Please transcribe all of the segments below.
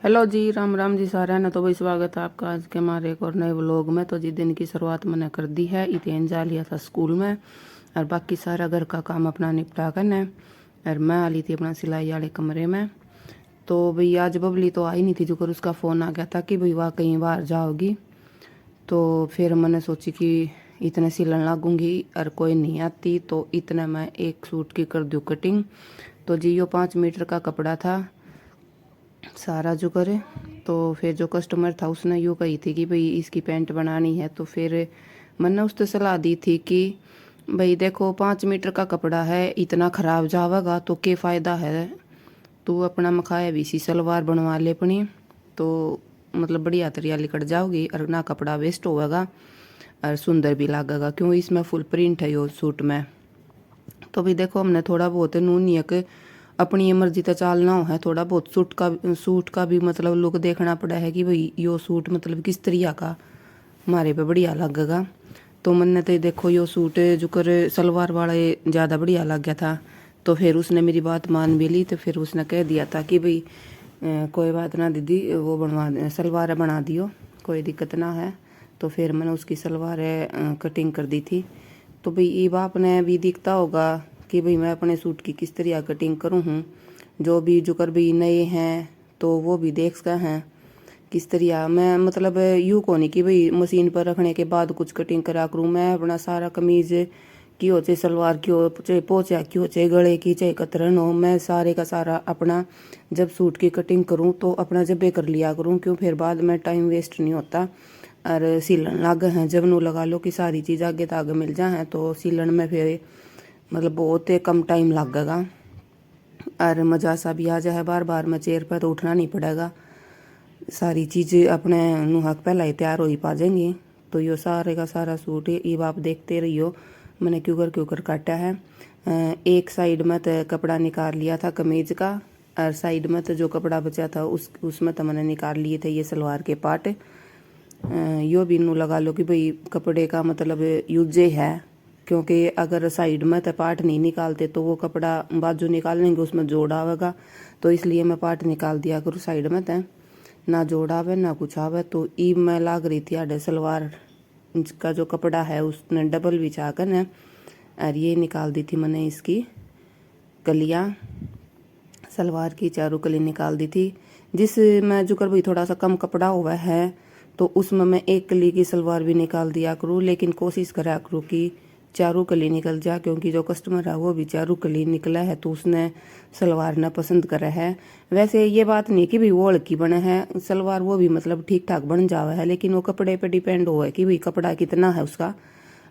Hello जी, राम राम जी सारा ना। तो भाई स्वागत है आपका आज के हमारे एक और नए व्लॉग में। तो जी दिन की शुरुआत मैंने कर दी है। इतने जा लिया था स्कूल में और बाकी सारा घर का काम अपना निपटा कर न और मैं आ ली थी अपना सिलाई वाले कमरे में। तो भाई आज बबली तो आई नहीं थी, जो कर उसका फ़ोन आ गया था कि भाई वह कहीं बाहर जाओगी। तो फिर मैंने सोची कि इतने सिलन लगूंगी और कोई नहीं आती, तो इतने मैं एक सूट की कर दूँ कटिंग। तो जी यो 5 मीटर का कपड़ा था सारा जो करे। तो फिर जो कस्टमर था उसने यूँ कही थी कि भाई इसकी पैंट बनानी है। तो फिर मैंने उससे सलाह दी थी कि भाई देखो 5 मीटर का कपड़ा है, इतना ख़राब जावेगा तो क्या फ़ायदा है। तू अपना मखाया भी सी सलवार बनवा ले अपनी, तो मतलब बढ़िया तरिया लिकट जाओगी और ना कपड़ा वेस्ट होगा और सुंदर भी लगेगा, क्यों इसमें फुल प्रिंट है यो सूट में। तो भी देखो हमने थोड़ा बहुत नून एक अपनी मर्जी तो चालना हो है, थोड़ा बहुत सूट का भी मतलब लुक देखना पड़ा है कि भाई यो सूट मतलब किस तरीका का हमारे पे बढ़िया लगेगा। तो मैंने तो देखो यो सूट जो कर सलवार वाले ज़्यादा बढ़िया लग गया था। तो फिर उसने मेरी बात मान भी ली। तो फिर उसने कह दिया था कि भाई कोई बात ना दीदी, वो बनवा सलवार बना दियो, कोई दिक्कत ना है। तो फिर मैंने उसकी सलवार कटिंग कर दी थी। तो भाई ये बाप ने भी दिखता होगा कि भाई मैं अपने सूट की किस तरह कटिंग करूँ हूँ। जो भी जो कर भी नए हैं तो वो भी देख सका हैं किस तरह मैं मतलब यूँ को नहीं कि भाई मशीन पर रखने के बाद कुछ कटिंग करा करूँ। मैं अपना सारा कमीज की हो चाहे सलवार की हो चाहे पोचा की हो चाहे गले की चाहे कतरन हो, मैं सारे का सारा अपना जब सूट की कटिंग करूँ तो अपना जब कर लिया करूँ, क्यों फिर बाद में टाइम वेस्ट नहीं होता। और सिलन लाग हैं जब नू लगा लो कि सारी चीज़ आगे तागे मिल जाए तो सिलन में फिर मतलब बहुत कम टाइम लगेगा और मज़ा सा भी आ जाए। बार बार में चेयर पर तो उठना नहीं पड़ेगा, सारी चीज़ अपने नुहाक पहला ही तैयार हो ही पा जाएंगी। तो यो सारे का सारा सूट ये आप देखते रहियो मैंने क्यों कर काटा है। एक साइड में तो कपड़ा निकाल लिया था कमीज का और साइड में तो जो कपड़ा बचा था उसमें तो मैंने निकाल लिए थे ये सलवार के पार्ट। यो भी नू लगा लो कि भाई कपड़े का मतलब यूजे है, क्योंकि अगर साइड में तो पार्ट नहीं निकालते तो वो कपड़ा बाजू निकालेंगे उसमें जोड़ आवेगा। तो इसलिए मैं पार्ट निकाल दिया करूँ साइड में, तो ना जोड़ आवे ना कुछ आवे। तो ई मैं लाग रही थी आडे सलवार का जो कपड़ा है उसने डबल बिछा कर न और ये निकाल दी थी मैंने इसकी कलियाँ, सलवार की चारों कली निकाल दी थी। जिसमें जो कर भाई थोड़ा सा कम कपड़ा हुआ है तो उसमें मैं एक कली की सलवार भी निकाल दिया करूँ, लेकिन कोशिश करा करूँ कि चारों कली निकल जा, क्योंकि जो कस्टमर है वो भी चारों कली निकला है तो उसने सलवार ना पसंद करा है। वैसे ये बात नहीं कि भाई वो हल्की बने है सलवार, वो भी मतलब ठीक ठाक बन जावा है, लेकिन वो कपड़े पे डिपेंड हुआ है कि भाई कपड़ा कितना है उसका।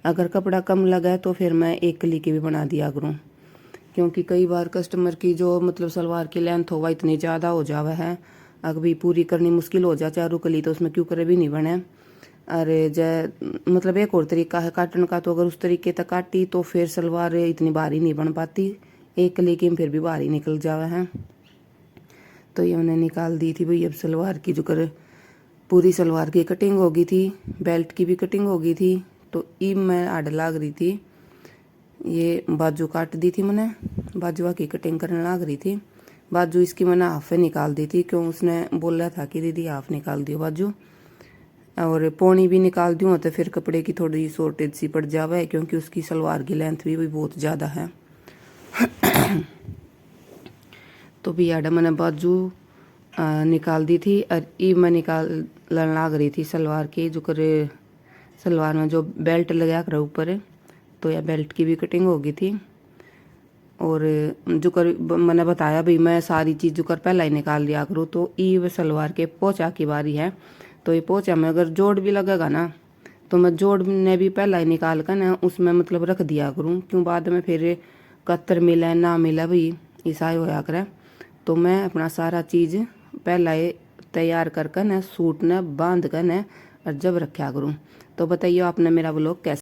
अगर कपड़ा कम लगा है तो फिर मैं एक कली की भी बना दिया करूँ, क्योंकि कई बार कस्टमर की जो मतलब सलवार की लेंथ होगा इतनी ज़्यादा हो जावा है, अगर भी पूरी करनी मुश्किल हो जा चारों कली तो उसमें क्यों करे भी नहीं बने। अरे जय मतलब एक और तरीका है काटने का, तो अगर उस तरीके तक काटी तो फिर सलवार इतनी भारी नहीं बन पाती, एक कली की फिर भी भारी निकल जावा है। तो ये मैंने निकाल दी थी भाई। अब सलवार की जो कर पूरी सलवार की कटिंग हो गई थी, बेल्ट की भी कटिंग हो गई थी। तो ई मैं आड़ लाग रही थी, ये बाजू काट दी थी मैंने, बाजुआ की कटिंग करने लग रही थी। बाजू इसकी मैंने हाफ निकाल दी थी, क्यों उसने बोला था कि दीदी हाफ निकाल दियो बाजू, और पौनी भी निकाल दूँ तो फिर कपड़े की थोड़ी शॉर्टेज सी पड़ जावे, क्योंकि उसकी सलवार की लेंथ भी बहुत ज़्यादा है। तो भी आड़ा मैंने बाजू निकाल दी थी और ई मैं निकाल लग रही थी सलवार की जो कर सलवार में जो बेल्ट लगा कर ऊपर, तो यह बेल्ट की भी कटिंग हो गई थी। और जो कर मैंने बताया भाई मैं सारी चीज़ जो कर पहला ही निकाल लिया करूँ। तो ई सलवार के पोचा की बारी है। तो ये पोचा में अगर जोड़ भी लगेगा ना तो मैं जोड़ ने भी पहला ही निकाल कर ना उसमें मतलब रख दिया करूँ, क्यों बाद में फिर कत्तर मिले ना मिले भाई ऐसा ही होया करे। तो मैं अपना सारा चीज़ पहला ही तैयार कर कर न सूट न बांध कर न और जब रखा करूँ। तो बताइए आपने मेरा व्लॉग कैसा